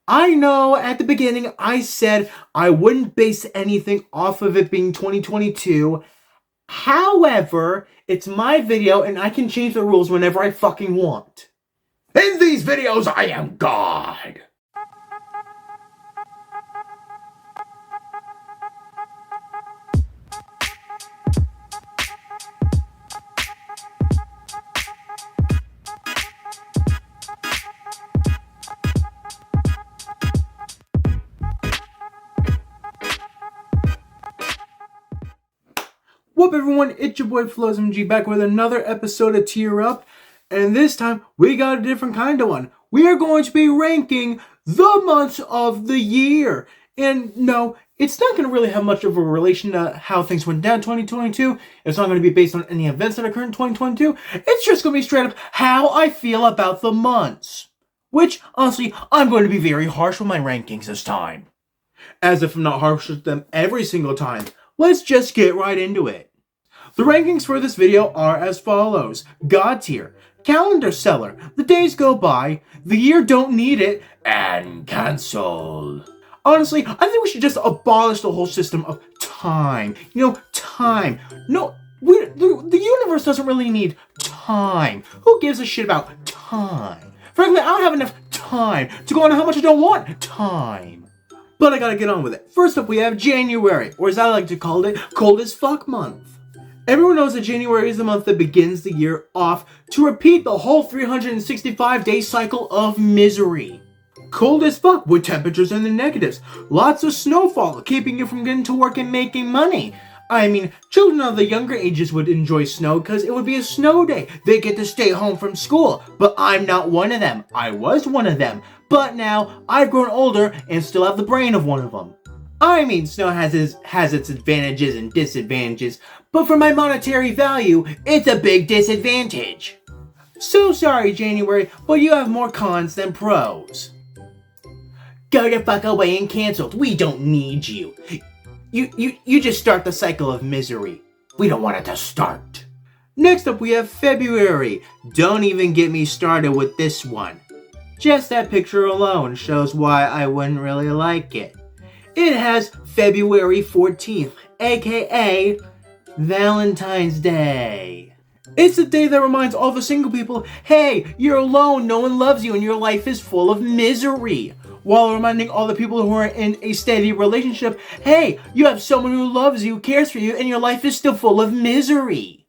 I know at the beginning I said I wouldn't base anything off of it being 2022. However, it's my video and I can change the rules whenever I fucking want. In these videos, I am God. What's up, everyone? It's your boy Floz back with another episode of Tier Up, and this time we got a different kind of one. We are going to be ranking the months of the year, and no, it's not going to really have much of a relation to how things went down in 2022. It's not going to be based on any events that occurred in 2022. It's just going to be straight up how I feel about the months. Which, honestly, I'm going to be very harsh with my rankings this time. As if I'm not harsh with them every single time. Let's just get right into it. The rankings for this video are as follows. God tier, calendar seller, the days go by, the year don't need it, and cancel. Honestly, I think we should just abolish the whole system of time. Time. No, the universe doesn't really need time. Who gives a shit about time? Frankly, I don't have enough time to go on how much I don't want time. But I gotta get on with it. First up, we have January, or as I like to call it, cold as fuck month. Everyone knows that January is the month that begins the year off to repeat the whole 365-day cycle of misery. Cold as fuck with temperatures in the negatives. Lots of snowfall, keeping you from getting to work and making money. I mean, children of the younger ages would enjoy snow because it would be a snow day. They get to stay home from school. But I'm not one of them. I was one of them. But now, I've grown older and still have the brain of one of them. I mean, snow has its advantages and disadvantages, but for my monetary value, it's a big disadvantage. So sorry, January, but you have more cons than pros. Go the fuck away and canceled. We don't need you. You just start the cycle of misery. We don't want it to start. Next up, we have February. Don't even get me started with this one. Just that picture alone shows why I wouldn't really like it. It has February 14th, aka Valentine's Day. It's the day that reminds all the single people, hey, you're alone, no one loves you, and your life is full of misery. While reminding all the people who are in a steady relationship, hey, you have someone who loves you, cares for you, and your life is still full of misery.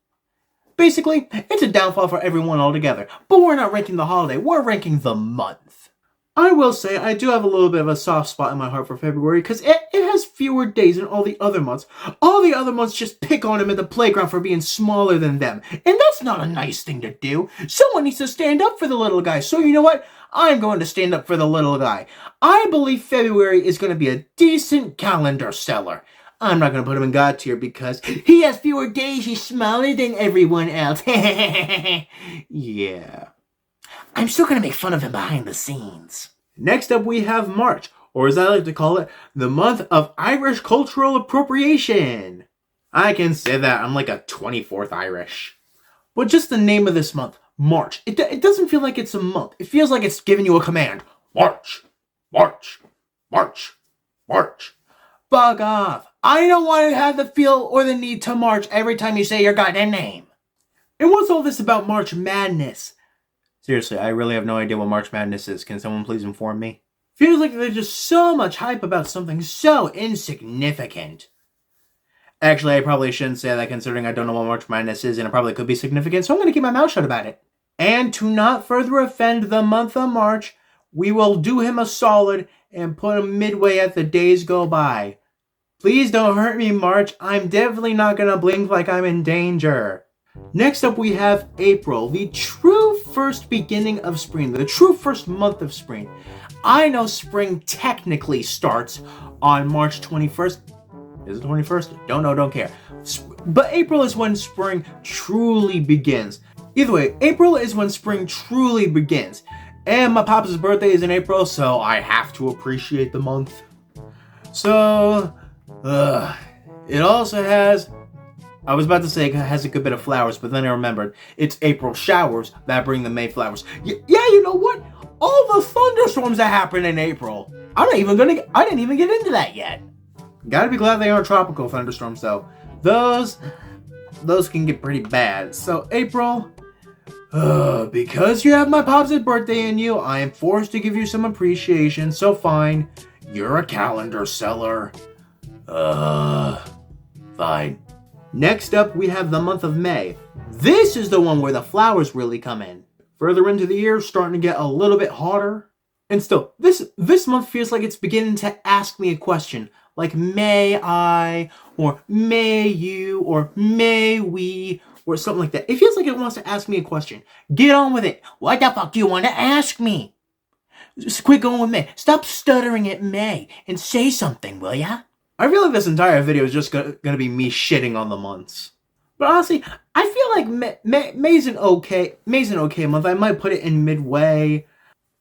Basically, it's a downfall for everyone altogether. But we're not ranking the holiday, we're ranking the month. I will say I do have a little bit of a soft spot in my heart for February because it has fewer days than all the other months. All the other months just pick on him at the playground for being smaller than them. And that's not a nice thing to do. Someone needs to stand up for the little guy. So you know what? I'm going to stand up for the little guy. I believe February is going to be a decent calendar seller. I'm not going to put him in God tier because he has fewer days. He's smaller than everyone else. Yeah. I'm still going to make fun of him behind the scenes. Next up, we have March, or as I like to call it, the month of Irish cultural appropriation. I can say that I'm like a 24th Irish. But just the name of this month, March, it doesn't feel like it's a month. It feels like it's giving you a command. March, March, March, March. Bug off. I don't want to have the feel or the need to march every time you say your goddamn name. And what's all this about March Madness? Seriously, I really have no idea what March Madness is. Can someone please inform me? Feels like there's just so much hype about something so insignificant. Actually, I probably shouldn't say that considering I don't know what March Madness is and it probably could be significant, so I'm going to keep my mouth shut about it. And to not further offend the month of March, we will do him a solid and put him midway at the days go by. Please don't hurt me, March. I'm definitely not going to blink like I'm in danger. Next up, we have April, the true first beginning of spring, the true first month of spring. I know spring technically starts on March 21st. Is it 21st? Don't know, don't care. But April is when spring truly begins. Either way, April is when spring truly begins. And my papa's birthday is in April, so I have to appreciate the month. So, it also has... I was about to say it has a good bit of flowers, but then I remembered it's April showers that bring the May flowers. Yeah, you know what? all the thunderstorms that happen in April. I didn't even get into that yet. Gotta be glad they aren't tropical thunderstorms though. Those can get pretty bad. So April, because you have my pops' birthday in you, I am forced to give you some appreciation. So fine, you're a calendar seller. Fine. Next up, we have the month of May. This is the one where the flowers really come in. Further into the year, starting to get a little bit hotter. And still, this month feels like it's beginning to ask me a question. Like, may I, or may you, or may we, or something like that. It feels like it wants to ask me a question. Get on with it. What the fuck do you want to ask me? Just quit going with May. Stop stuttering at May and say something, will ya? I feel like this entire video is just gonna be me shitting on the months. But honestly, I feel like May's an okay month. I might put it in midway.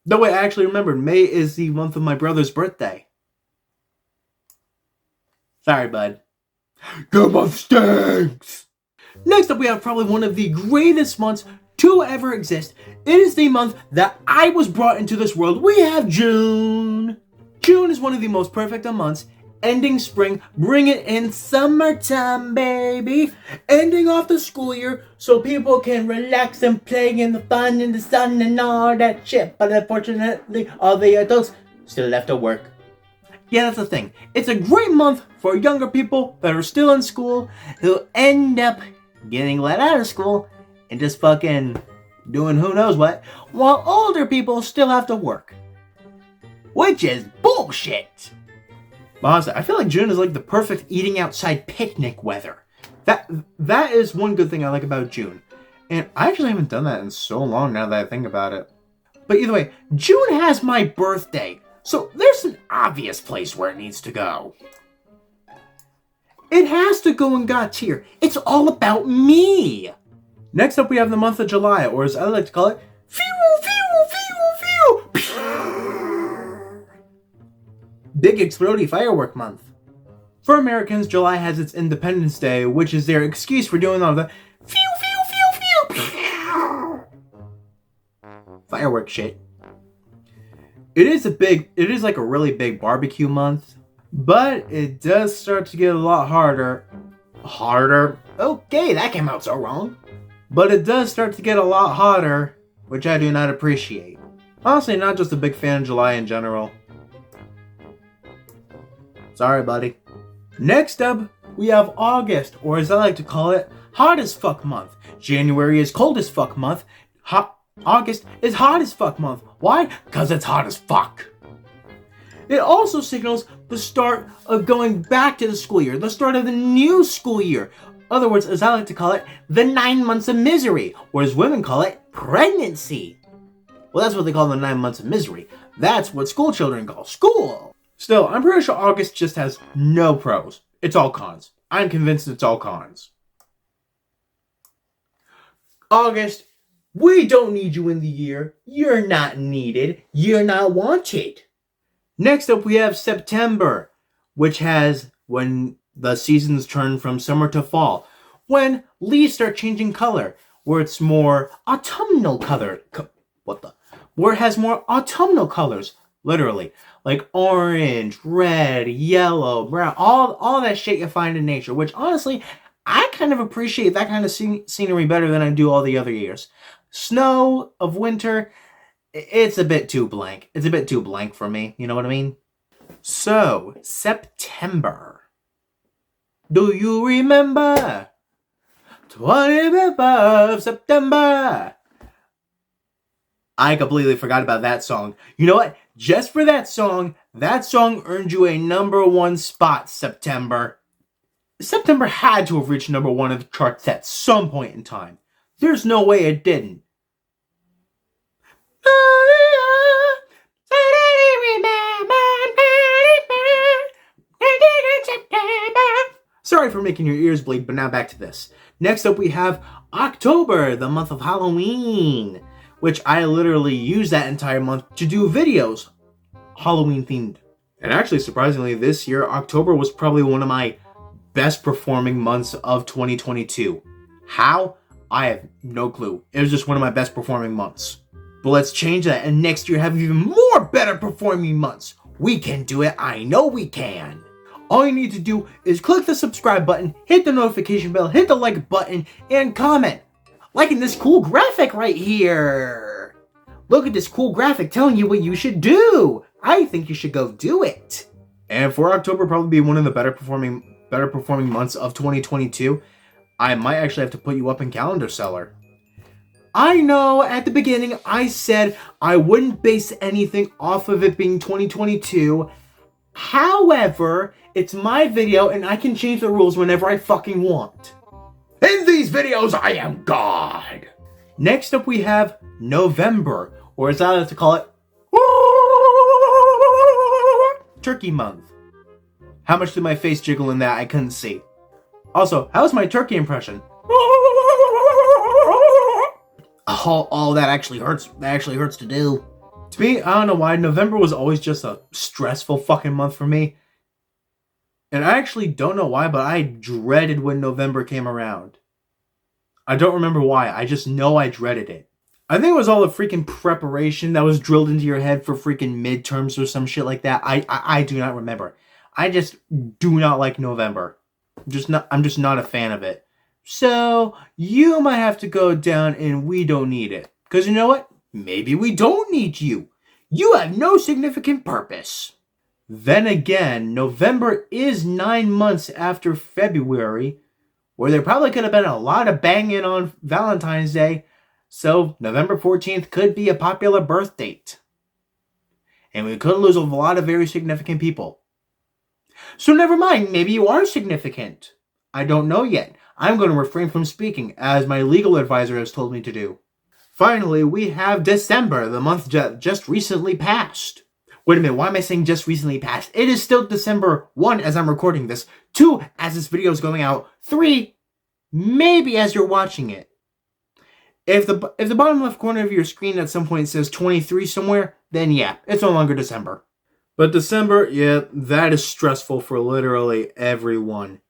The way I actually remembered, May is the month of my brother's birthday. Sorry, bud. Your month stinks! Next up, we have probably one of the greatest months to ever exist. It is the month that I was brought into this world. We have June. June is one of the most perfect of months. Ending spring, bring it in summertime, baby. Ending off the school year so people can relax and play in the fun in the sun and all that shit. But unfortunately, all the adults still have to work. Yeah, that's the thing. It's a great month for younger people that are still in school who end up getting let out of school and just fucking doing who knows what, while older people still have to work. Which is bullshit. But honestly, I feel like June is like the perfect eating outside picnic weather. That is one good thing I like about June. And I actually haven't done that in so long now that I think about it. But either way, June has my birthday. So there's an obvious place where it needs to go. It has to go in God tier. It's all about me. Next up we have the month of July, or as I like to call it, Big Explodey Firework Month. For Americans, July has its Independence Day, which is their excuse for doing all the firework shit. It is like a really big barbecue month, but it does start to get a lot harder. Okay, that came out so wrong. But it does start to get a lot hotter, which I do not appreciate. Honestly, not just a big fan of July in general. Sorry, buddy. Next up, we have August, or as I like to call it, hot as fuck month. January is cold as fuck month. August is hot as fuck month. Why? Because it's hot as fuck. It also signals the start of going back to the school year, the start of the new school year. Other words, as I like to call it, the 9 months of misery, or as women call it, pregnancy. Well, that's what they call the 9 months of misery. That's what school children call school. Still, I'm pretty sure August just has no pros. It's all cons. I'm convinced it's all cons. August, we don't need you in the year. You're not needed. You're not wanted. Next up, we have September, which has when the seasons turn from summer to fall. When leaves start changing color, where it's more autumnal color. Where it has more autumnal colors, literally. Like orange, red, yellow, brown, all that shit you find in nature, which honestly, I kind of appreciate that kind of scenery better than I do all the other years. Snow of winter, it's a bit too blank. It's a bit too blank for me, you know what I mean? So, September. Do you remember? 25th of September. I completely forgot about that song. You know what? Just for that song earned you a #1 spot, September. September had to have reached #1 of the charts at some point in time. There's no way it didn't. Sorry for making your ears bleed, but now back to this. Next up we have October, the month of Halloween, which I literally use that entire month to do videos, Halloween themed. And actually, surprisingly, this year, October was probably one of my best performing months of 2022. How? I have no clue. It was just one of my best performing months. But let's change that and next year have even more better performing months. We can do it. I know we can. All you need to do is click the subscribe button, hit the notification bell, hit the like button, and comment. Liking this cool graphic right here. Look at this cool graphic telling you what you should do. I think you should go do it. And for October, probably be one of the better performing months of 2022. I might actually have to put you up in Calendar Seller. I know at the beginning I said I wouldn't base anything off of it being 2022. However, it's my video and I can change the rules whenever I fucking want. In these videos, I am God. Next up, we have November, or as I like to call it, Turkey Month. How much did my face jiggle in that? I couldn't see. Also, how's my turkey impression? Oh, that actually hurts. That actually hurts to do. To me, I don't know why, November was always just a stressful fucking month for me. And I actually don't know why, but I dreaded when November came around. I don't remember why. I just know I dreaded it. I think it was all the freaking preparation that was drilled into your head for freaking midterms or some shit like that. I do not remember. I just do not like November. I'm just not a fan of it. So, you might have to go down and we don't need it. Because you know what? Maybe we don't need you. You have no significant purpose. Then again, November is 9 months after February, where there probably could have been a lot of banging on Valentine's Day, so November 14th could be a popular birth date. And we could lose a lot of very significant people. So never mind, maybe you are significant. I don't know yet. I'm going to refrain from speaking, as my legal advisor has told me to do. Finally, we have December, the month just recently passed. Wait a minute, why am I saying just recently passed? It is still December 1 as I'm recording this, 2 as this video is going out, 3 maybe as you're watching it. If the bottom left corner of your screen at some point says 23 somewhere, then yeah, it's no longer December. But December, yeah, that is stressful for literally everyone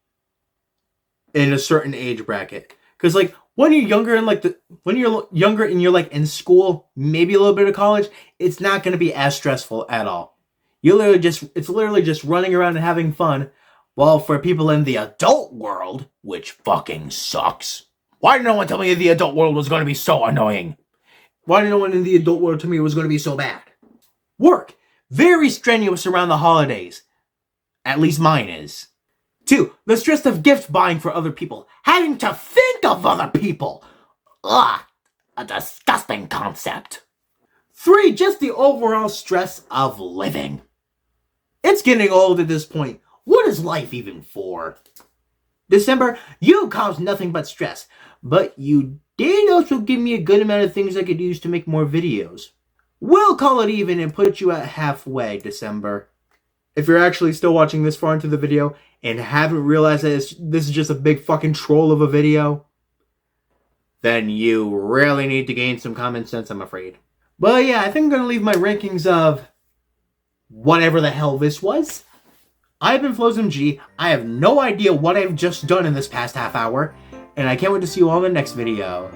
in a certain age bracket. Because like when you're younger and you're like in school, maybe a little bit of college, it's not going to be as stressful at all. It's literally just running around and having fun. While for people in the adult world, which fucking sucks. Why did no one tell me the adult world was going to be so annoying? Why did no one in the adult world tell me it was going to be so bad? Work. Very strenuous around the holidays. At least mine is. 2. The stress of gift buying for other people. Having to think of other people. Ugh. A disgusting concept. 3. Just the overall stress of living. It's getting old at this point. What is life even for? December, you caused nothing but stress. But you did also give me a good amount of things I could use to make more videos. We'll call it even and put you at halfway, December. If you're actually still watching this far into the video and haven't realized that this is just a big fucking troll of a video, then you really need to gain some common sense, I'm afraid. But yeah, I think I'm going to leave my rankings of whatever the hell this was. I've been Floz MG. I have no idea what I've just done in this past half hour, and I can't wait to see you all in the next video.